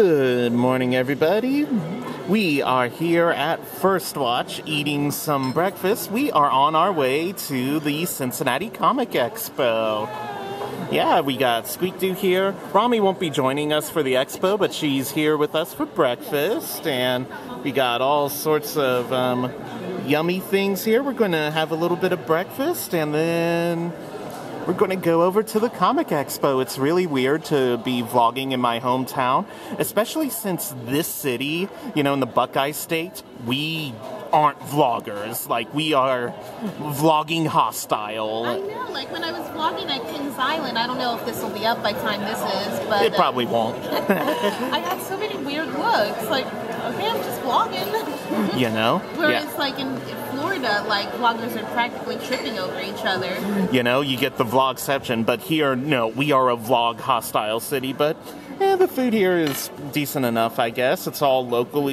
Good morning, everybody. We are here at First Watch eating some breakfast. We are on our way to the Cincinnati Comic Expo. Yeah, we got Squeak-Doo here. Rami won't be joining us for the expo, but she's here with us for breakfast. And we got all sorts of yummy things here. We're going to have a little bit of breakfast, and then we're going to go over to the Comic Expo. It's really weird to be vlogging in my hometown, especially since this city, you know, in the Buckeye State, we aren't vloggers. Like, we are vlogging hostile. I know, like when I was vlogging at Kings Island, I don't know if this will be up by the time this is, but it probably won't. I had so many weird looks, like, okay, I'm just vlogging. You know? Whereas, like, in Florida, like, vloggers are practically tripping over each other. You know, you get the vlogception, but here, no, we are a vlog hostile city, but the food here is decent enough, I guess. It's all local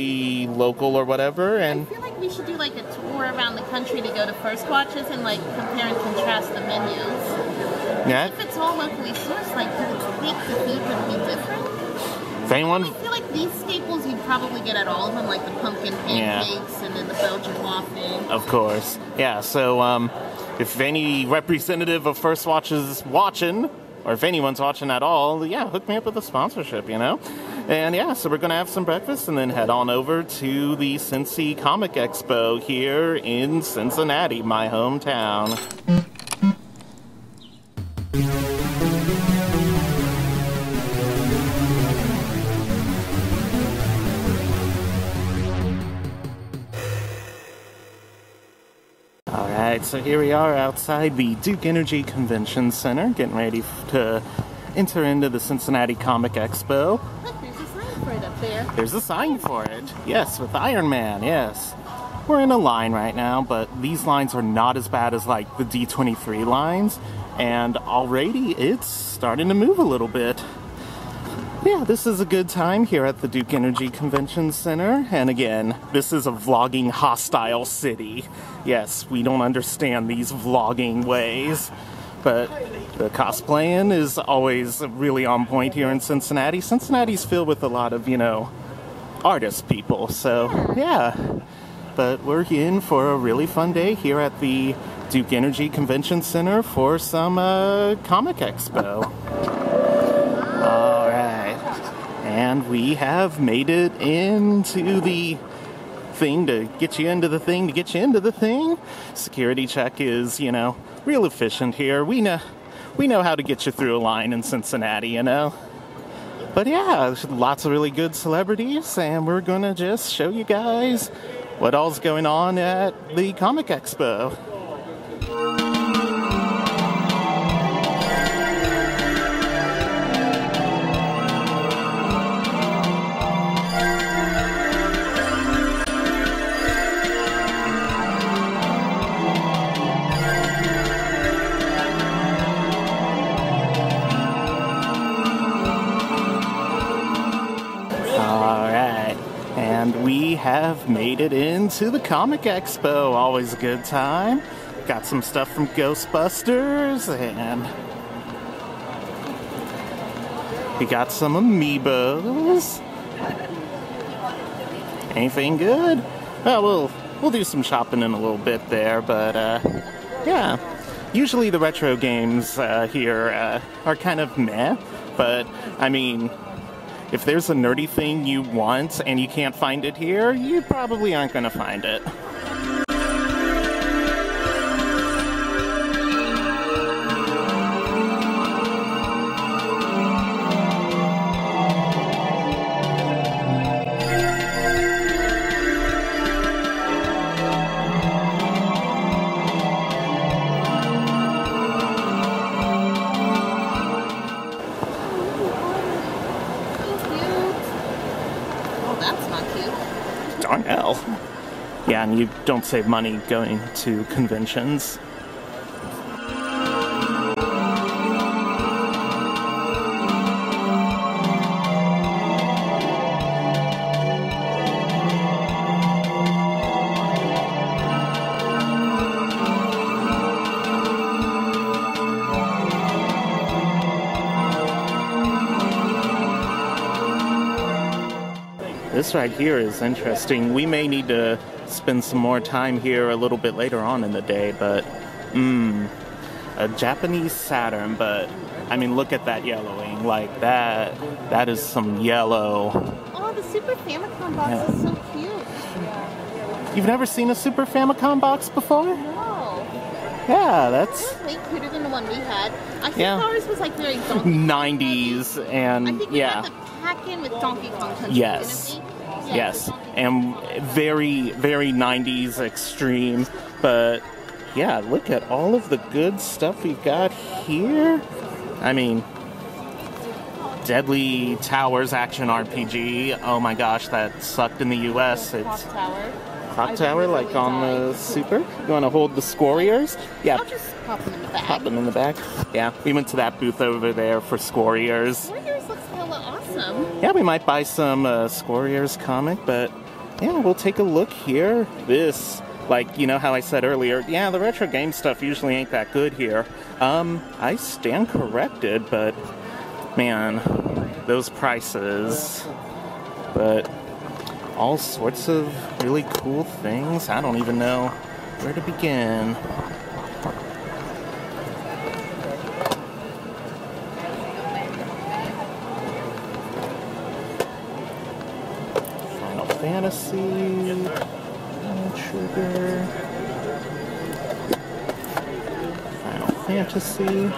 or whatever, and I feel like we should do, like, a tour around the country to go to First Watches and, like, compare and contrast the menus. Yeah. If it's all locally sourced, like, do you think the food would be different? If anyone... I feel like these staples you'd probably get at all of them, like the pumpkin pancakes and then the Belgian waffle. Of course. Yeah, so if any representative of First Watch is watching, or if anyone's watching at all, yeah, hook me up with a sponsorship, you know? And yeah, so we're going to have some breakfast and then head on over to the Cincy Comic Expo here in Cincinnati, my hometown. Alright, so here we are outside the Duke Energy Convention Center, getting ready to enter into the Cincinnati Comic Expo. Look, there's a sign for it up there. There's a sign for it. Yes, with Iron Man, yes. We're in a line right now, but these lines are not as bad as like the D23 lines, and already it's starting to move a little bit. Yeah, this is a good time here at the Duke Energy Convention Center, and again, this is a vlogging hostile city. Yes, we don't understand these vlogging ways, but the cosplaying is always really on point here in Cincinnati. Cincinnati's filled with a lot of, you know, artist people, so yeah. But we're in for a really fun day here at the Duke Energy Convention Center for some Comic Expo. And we have made it into the thing to get you into the thing to get you into the thing. Security check is, you know, real efficient here. We know how to get you through a line in Cincinnati, you know. But yeah, there's lots of really good celebrities, and we're gonna just show you guys what all's going on at the Comic Expo. We have made it into the Comic Expo. Always a good time. Got some stuff from Ghostbusters, and we got some amiibos. Anything good? Well, we'll do some shopping in a little bit there, but yeah. Usually the retro games here are kind of meh, but I mean, if there's a nerdy thing you want and you can't find it here, you probably aren't going to find it. Darn hell. Yeah, and you don't save money going to conventions. This right here is interesting. We may need to spend some more time here a little bit later on in the day, but a Japanese Saturn, but I mean, look at that yellowing. Like that is some yellow. Oh, the Super Famicom box is so cute. You've never seen a Super Famicom box before? No. Yeah, that's way cuter than the one we had. I think ours was like very Donkey 90s, and I think we had the pack-in with Donkey Kong Country. Yes. Yes, and very, very 90s extreme, but yeah, look at all of the good stuff we've got here. I mean, Deadly Towers action RPG. Oh my gosh, that sucked in the US. It's Clock Tower, like on the Super. You want to hold the Squarriors? Yeah. I'll just pop them in the back. Pop them in the back. Yeah, we went to that booth over there for Squarriors. Squarriors looks hella awesome. Yeah, we might buy some Squarriors comic, but yeah, we'll take a look here. This, like, you know how I said earlier, yeah, the retro game stuff usually ain't that good here. I stand corrected, but man, those prices. But all sorts of really cool things. I don't even know where to begin. Final Fantasy, Trigger, Final Fantasy.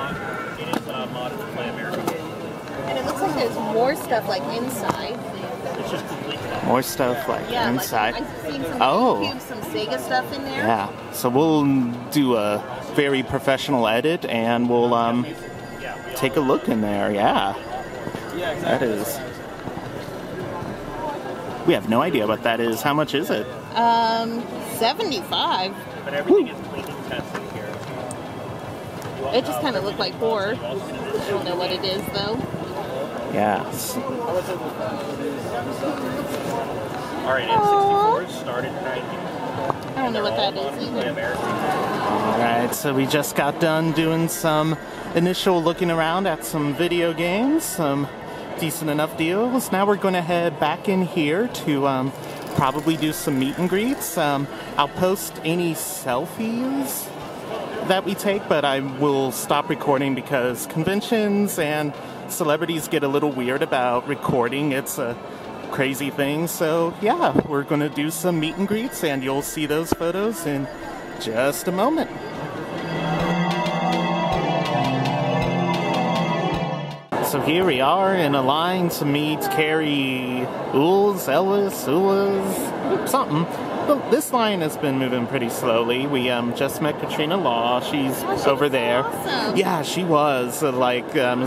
And it looks like there's more stuff like inside. More stuff like inside. Like I've seen some some Sega stuff in there. Yeah, so we'll do a very professional edit and we'll take a look in there. Yeah, that is. We have no idea what that is. How much is it? 75. But everything is clean and tested here. It just kind of looked like horror. I don't know what it is though. Yes. Alright, N64 started 90. I don't know what that is either. Alright, so we just got done doing some initial looking around at some video games, some decent enough deals. Now we're going to head back in here to probably do some meet and greets. I'll post any selfies that we take, but I will stop recording because conventions and celebrities get a little weird about recording. It's a crazy thing. So yeah, we're going to do some meet and greets and you'll see those photos in just a moment. So here we are in a line to meet Carry Ewles, Ellis, something. But this line has been moving pretty slowly. We just met Katrina Law. She's over there. Awesome. Yeah, she was.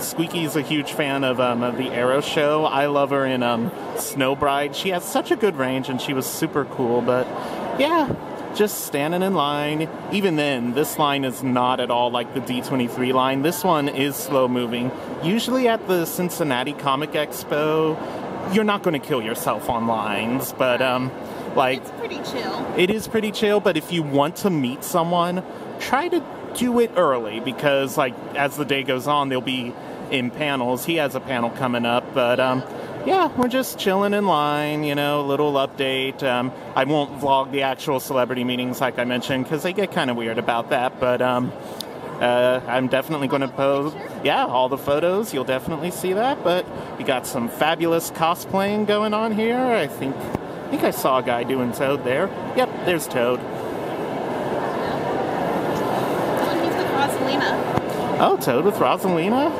Squeaky's a huge fan of the Arrow show. I love her in Snow Bride. She has such a good range and she was super cool. But yeah, just standing in line. Even then, this line is not at all like the D23 line. This one is slow moving. Usually at the Cincinnati Comic Expo, you're not going to kill yourself on lines, but it's pretty chill. It is pretty chill, but if you want to meet someone, try to do it early because, like, as the day goes on, they'll be in panels. He has a panel coming up, but yeah, we're just chilling in line, you know, a little update. I won't vlog the actual celebrity meetings like I mentioned because they get kind of weird about that, but I'm definitely going to post, all the photos. You'll definitely see that, but we got some fabulous cosplaying going on here. I think I saw a guy doing Toad there. Yep, there's Toad. Oh, he's with Rosalina. Oh, Toad with Rosalina?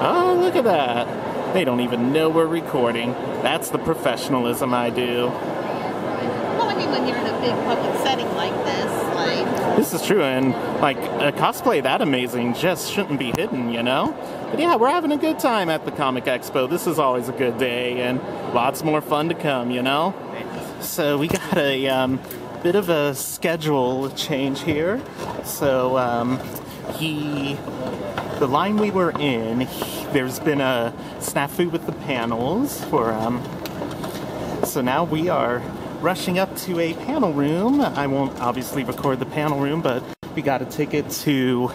Oh, look at that. They don't even know we're recording. That's the professionalism I do. Well, I mean, when you're in a big public setting like this, like... This is true, and, like, a cosplay that amazing just shouldn't be hidden, you know? But yeah, we're having a good time at the Comic Expo. This is always a good day, and lots more fun to come, you know? So we got a bit of a schedule change here. So the line we were in, there's been a snafu with the panels for so now we are rushing up to a panel room. I won't obviously record the panel room, but we got a ticket to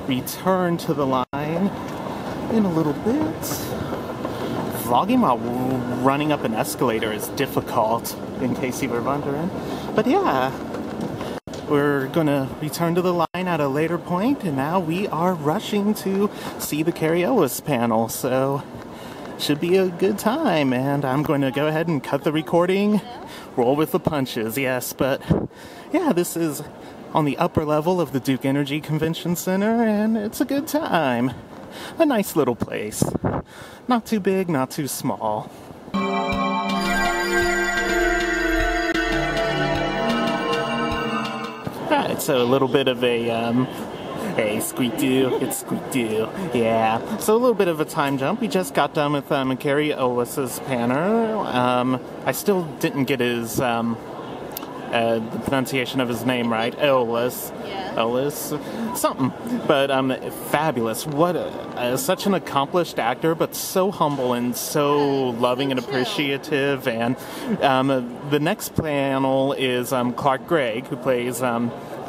return to the line in a little bit vlogging while running up an escalator is difficult, in case you were wondering. But yeah, we're gonna return to the line at a later point, and now we are rushing to see the Carry Ewles panel, so should be a good time. And I'm going to go ahead and cut the recording, roll with the punches, yes. But yeah, this is on the upper level of the Duke Energy Convention Center, and it's a good time. A nice little place. Not too big, not too small. Alright, so a little bit of a, hey, Squeak-Doo, it's Squeak-Doo, yeah. So a little bit of a time jump. We just got done with Carry Ewles' panel. I still didn't get his, the pronunciation of his name right. Ellis. Yeah. Ellis. Something. But, fabulous. What such an accomplished actor, but so humble and so loving and appreciative. And, the next panel is, Gregg, who plays,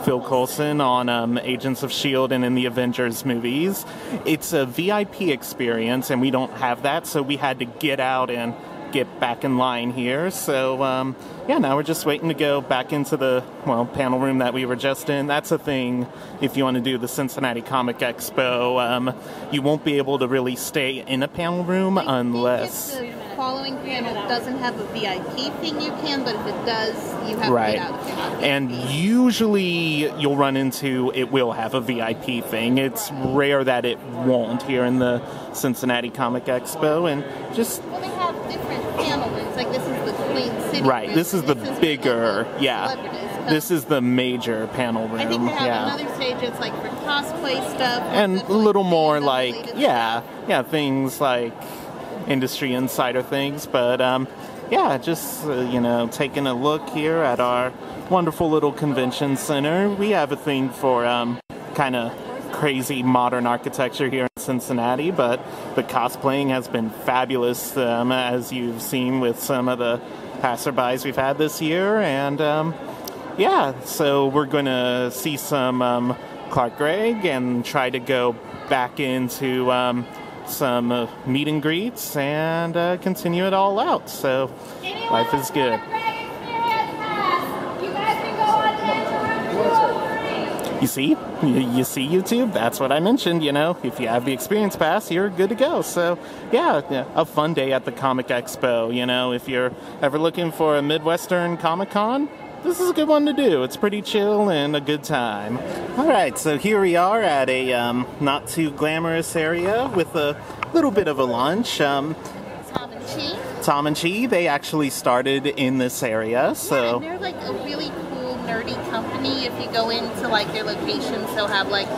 Phil Coulson on Agents of S.H.I.E.L.D. and in the Avengers movies. It's a VIP experience, and we don't have that, so we had to get out and get back in line here. So, yeah, now we're just waiting to go back into the, well, panel room that we were just in. That's a thing if you want to do the Cincinnati Comic Expo. You won't be able to really stay in a panel room unless... If the following panel doesn't have a VIP thing, you can, but if it does, you have to get out of it. And usually you'll run into it will have a VIP thing. It's rare that it won't here in the Cincinnati Comic Expo. And just... Well, they have different panel rooms. Like, this is the Queen City right, room. This is the bigger, yeah. This is the major panel room. I think they have another stage that's like for cosplay stuff. And a little more like, yeah, things like industry insider things. But, yeah, just, you know, taking a look here at our wonderful little convention center. We have a thing for kind of crazy modern architecture here in Cincinnati, but the cosplaying has been fabulous, as you've seen with some of the passerbys we've had this year. And yeah, so we're going to see some Gregg and try to go back into some meet and greets and continue it all out. So life is good. You see, YouTube? That's what I mentioned, you know. If you have the experience pass, you're good to go. So, yeah, a fun day at the Comic Expo, you know. If you're ever looking for a Midwestern Comic-Con, this is a good one to do. It's pretty chill and a good time. All right, so here we are at a not too glamorous area with a little bit of a lunch. Tom Chee. Tom and Chee, they actually started in this area, so... Yeah, and they're like a really cool, nerdy company. If you go into like their locations, they'll have like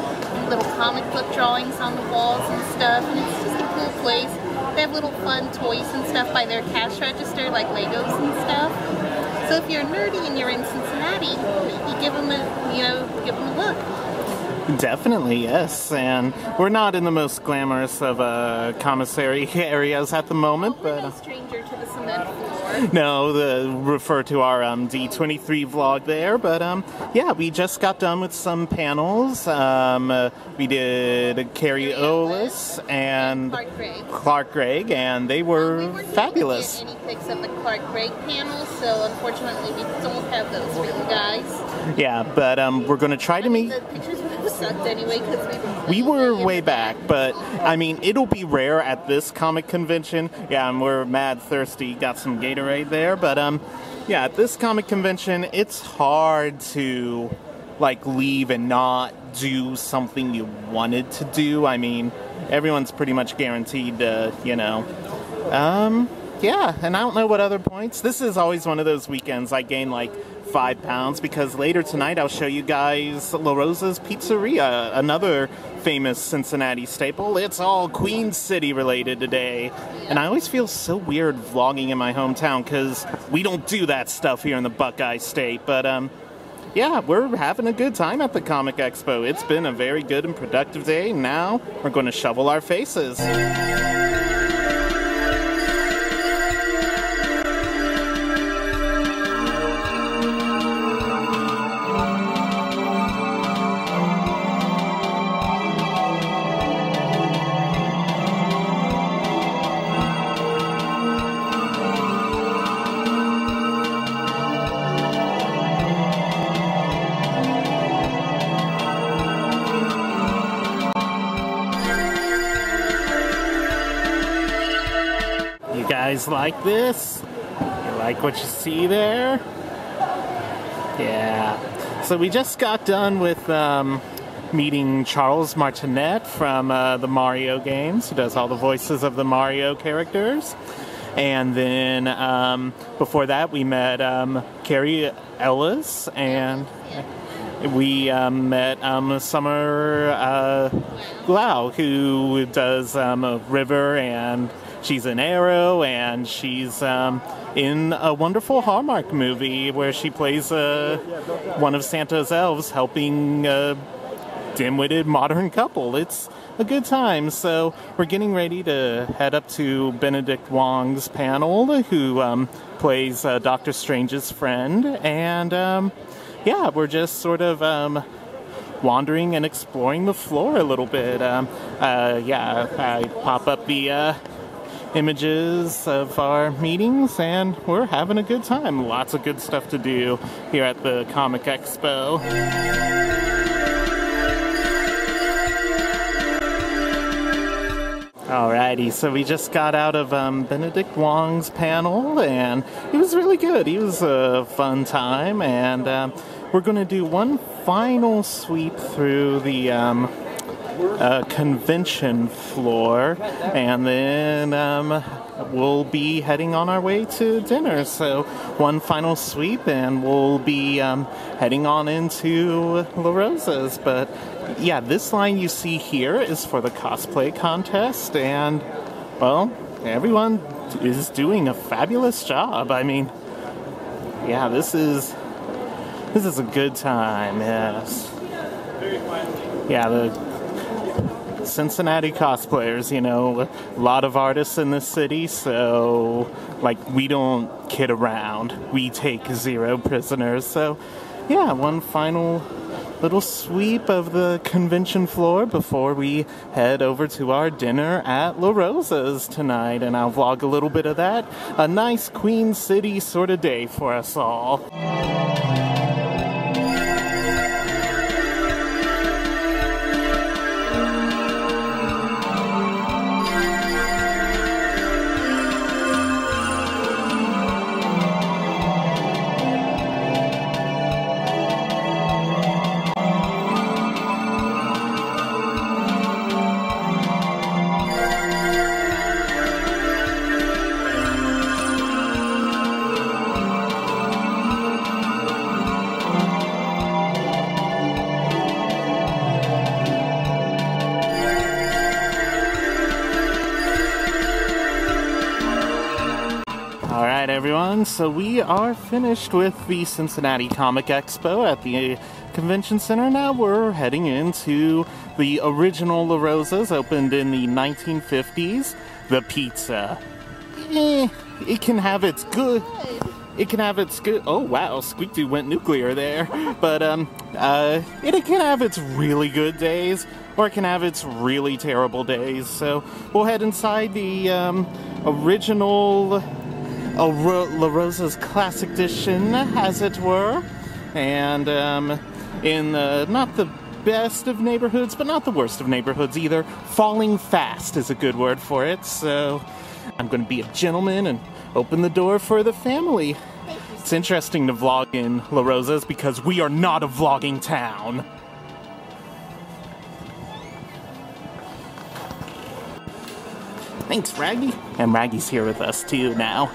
little comic book drawings on the walls and stuff, and it's just a cool place. They have little fun toys and stuff by their cash register, like Legos and stuff. So if you're nerdy and you're in Cincinnati, you give them a look. Definitely, yes. And we're not in the most glamorous of commissary areas at the moment, We're but no stranger to the cement floor. no, refer to our D23 vlog there. But yeah, we just got done with some panels. We did Carry Ewles and Clark Gregg, and they were fabulous. We weren't able to get any pics at the Clark Gregg panel, so unfortunately we don't have those for you guys. Yeah, but we're going to try to meet... The pictures would have sucked anyway, because we were way back, but I mean, it'll be rare at this comic convention. Yeah, and we're mad thirsty. Got some Gatorade there, but yeah, at this comic convention, it's hard to like leave and not do something you wanted to do. I mean, everyone's pretty much guaranteed to, you know. Yeah, and I don't know what other points. This is always one of those weekends I gain like 5 pounds, because later tonight I'll show you guys LaRosas Pizzeria, another famous Cincinnati staple. It's all Queen City related today, and I always feel so weird vlogging in my hometown because we don't do that stuff here in the Buckeye State. But yeah, we're having a good time at the Comic Expo. It's been a very good and productive day. Now we're going to shovel our faces. guys like this? You like what you see there? Yeah. So we just got done with meeting Charles Martinet from the Mario games, who does all the voices of the Mario characters. And then before that, we met Carry Ellis, and we met Summer Glau, who does River, and she's an Arrow, and she's in a wonderful Hallmark movie where she plays one of Santa's elves helping a dim-witted modern couple. It's a good time. So we're getting ready to head up to Benedict Wong's panel, who plays Doctor Strange's friend, and yeah, we're just sort of wandering and exploring the floor a little bit. Yeah, I pop up the images of our meetings, and we're having a good time. Lots of good stuff to do here at the Comic Expo. Alrighty, so we just got out of Benedict Wong's panel, and it was really good. It was a fun time, and we're going to do one final sweep through the convention floor, and then we'll be heading on our way to dinner. So one final sweep, and we'll be heading on into LaRosas. But yeah, this line you see here is for the cosplay contest, and well, everyone is doing a fabulous job. I mean, yeah, this is a good time. Yes. Yeah, the Cincinnati cosplayers, you know, a lot of artists in this city, so like we don't kid around. We take zero prisoners. So yeah, one final little sweep of the convention floor before we head over to our dinner at LaRosas tonight, and I'll vlog a little bit of that. A nice Queen City sort of day for us all. Everyone, so we are finished with the Cincinnati Comic Expo at the Convention Center. Now we're heading into the original LaRosas, opened in the 1950s. The pizza, it can have its good. It can have its good. Oh wow, Squeak went nuclear there. But it can have its really good days, or it can have its really terrible days. So we'll head inside the original LaRosas Classic Edition, as it were, and in not the best of neighborhoods, but not the worst of neighborhoods either. Falling fast is a good word for it, so I'm going to be a gentleman and open the door for the family. It's interesting to vlog in LaRosas because we are not a vlogging town. Thanks, Raggy. And Raggy's here with us too now.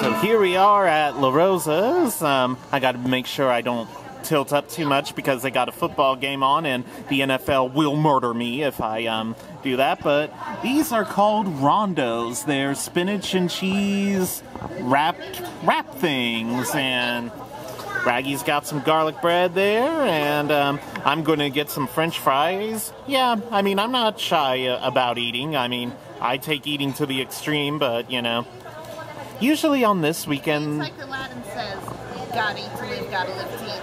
So here we are at LaRosas. I gotta make sure I don't tilt up too much because they got a football game on and the NFL will murder me if I do that. But these are called rondos. They're spinach and cheese wrap things, and Raggy's got some garlic bread there, and I'm gonna get some French fries. Yeah, I mean, I'm not shy about eating. I mean, I take eating to the extreme, but you know, usually on this weekend, it's like Aladdin says, gotta eat to live, gotta live to eat.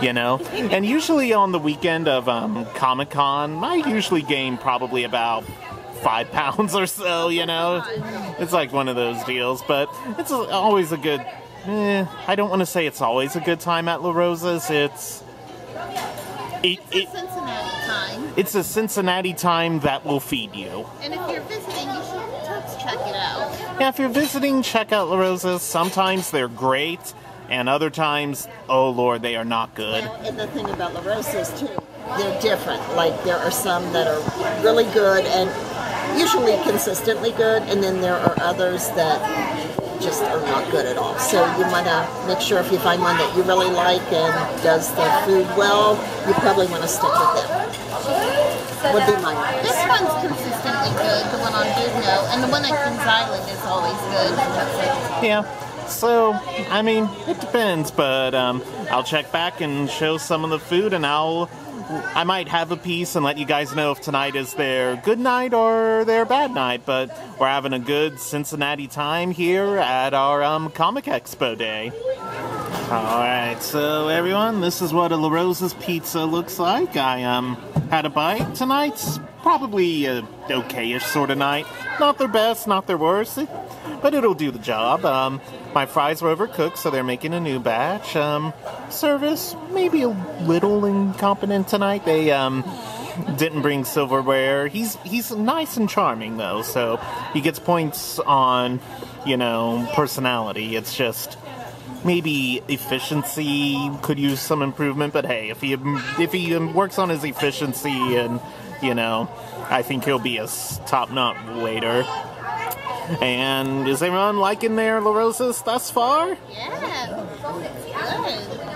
You know, and usually on the weekend of Comic-Con, I usually gain probably about 5 pounds or so, you know? It's like one of those deals, but it's always a good... I don't want to say it's always a good time at LaRosas. It's a Cincinnati time. It's a Cincinnati time that will feed you. And if you're visiting, you should check it out. Yeah, if you're visiting, check out LaRosas. Sometimes they're great, and other times, oh Lord, they are not good. And the thing about LaRosas, too, they're different. Like, there are some that are really good and usually consistently good, and then there are others that just are not good at all. So you want to make sure if you find one that you really like and does the food well, you probably want to stick with them. Would be my advice. This one's consistently good, the one on Dugno, and the one at Kings Island is always good. Yeah. So, I mean, it depends, but I'll check back and show some of the food, and I might have a piece and let you guys know if tonight is their good night or their bad night, but we're having a good Cincinnati time here at our Comic Expo day. Alright, so everyone, this is what a LaRosas pizza looks like. I had a bite. Tonight's probably a okay-ish sort of night. Not their best, not their worst, but it'll do the job. My fries were overcooked, so they're making a new batch. Service, maybe a little incompetent tonight. They didn't bring silverware. He's nice and charming, though, so he gets points on, you know, personality. It's just maybe efficiency could use some improvement, but hey, if he works on his efficiency, and, you know, I think he'll be a top-notch waiter. And is everyone liking their LaRosas thus far? Yeah,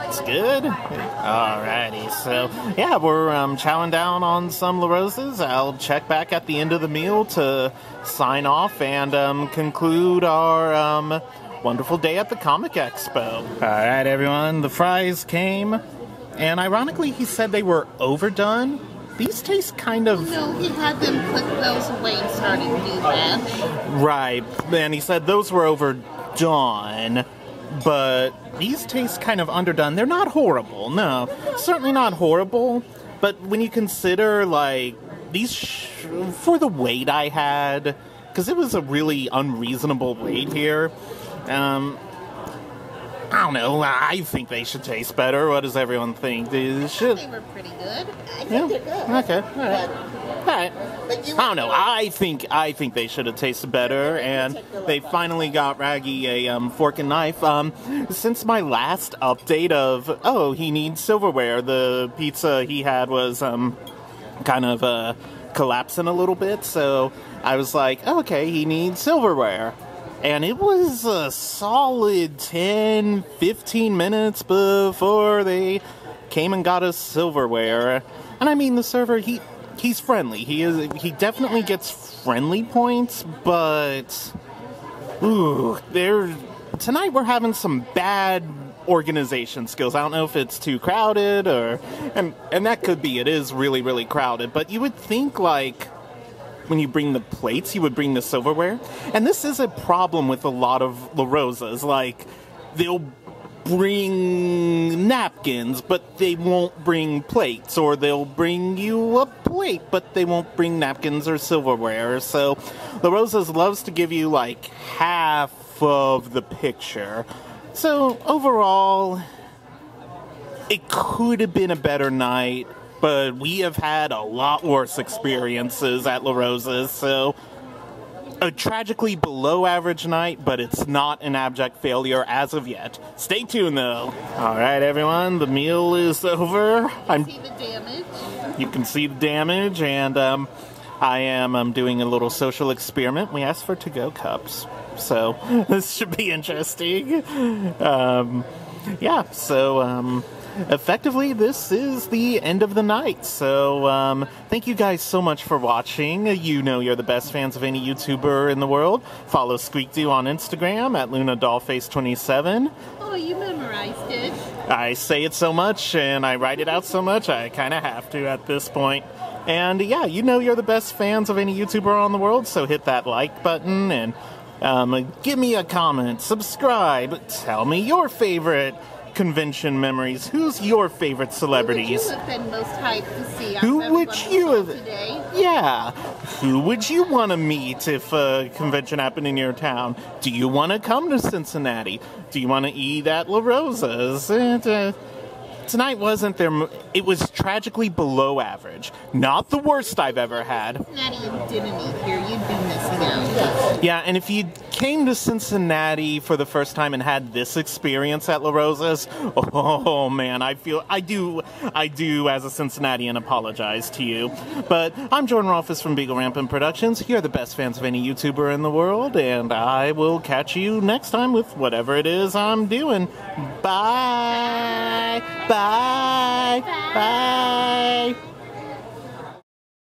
it's good. Alrighty, so yeah, we're chowing down on some LaRosas. I'll check back at the end of the meal to sign off and conclude our wonderful day at the Comic Expo. Alright, everyone, the fries came, and ironically, he said they were overdone. These taste kind of... No, he had them put those away and started new batch. Right, and he said those were overdone, but these taste kind of underdone. They're not horrible, no. Certainly not horrible, but when you consider, like, these... for the wait I had, because it was a really unreasonable wait here, I don't know. I think they should taste better. What does everyone think? They were pretty good. I think they're good. Okay. All right. I don't know. I think they should have tasted better, and they finally got Raggy a fork and knife. Since my last update of he needs silverware, the pizza he had was kind of collapsing a little bit, so I was like, okay, he needs silverware. And it was a solid 10-15 minutes before they came and got us silverware. And I mean, the server, he's friendly. He definitely gets friendly points, but tonight we're having some bad organization skills. I don't know if it's too crowded and that could be. It is really, really crowded, but you would think, like, when you bring the plates, you would bring the silverware. And this is a problem with a lot of LaRosas. Like, they'll bring napkins, but they won't bring plates. Or they'll bring you a plate, but they won't bring napkins or silverware. So, LaRosas loves to give you, like, half of the picture. So, overall, it could have been a better night. But we have had a lot worse experiences at LaRosas, so a tragically below average night, but it's not an abject failure as of yet. Stay tuned, though. Alright, everyone, the meal is over. See the damage? You can see the damage, and I am doing a little social experiment. We asked for to-go cups, so this should be interesting. Yeah, so effectively, this is the end of the night. So, thank you guys so much for watching. You know you're the best fans of any YouTuber in the world. Follow SqueakDoo on Instagram at LunaDollface27. Oh, you memorized it. I say it so much, and I write it out so much, I kind of have to at this point. And yeah, you know you're the best fans of any YouTuber on the world, so hit that like button, and give me a comment, subscribe, tell me your favorite convention memories, who's your favorite celebrities? Who would you have been most hyped to see? Who would you have? Today? Yeah. Who would you want to meet if a convention happened in your town? Do you want to come to Cincinnati? Do you want to eat at LaRosas? Tonight wasn't there. It was tragically below average. Not the worst I've ever had. Cincinnati, you didn't eat here. You'd be missing out. Yeah, and if you came to Cincinnati for the first time and had this experience at LaRosas, oh man, I do as a Cincinnatian apologize to you. But I'm Jordan Rolfes from Beagle Rampant Productions. You're the best fans of any YouTuber in the world, and I will catch you next time with whatever it is I'm doing. Bye. Bye. Bye.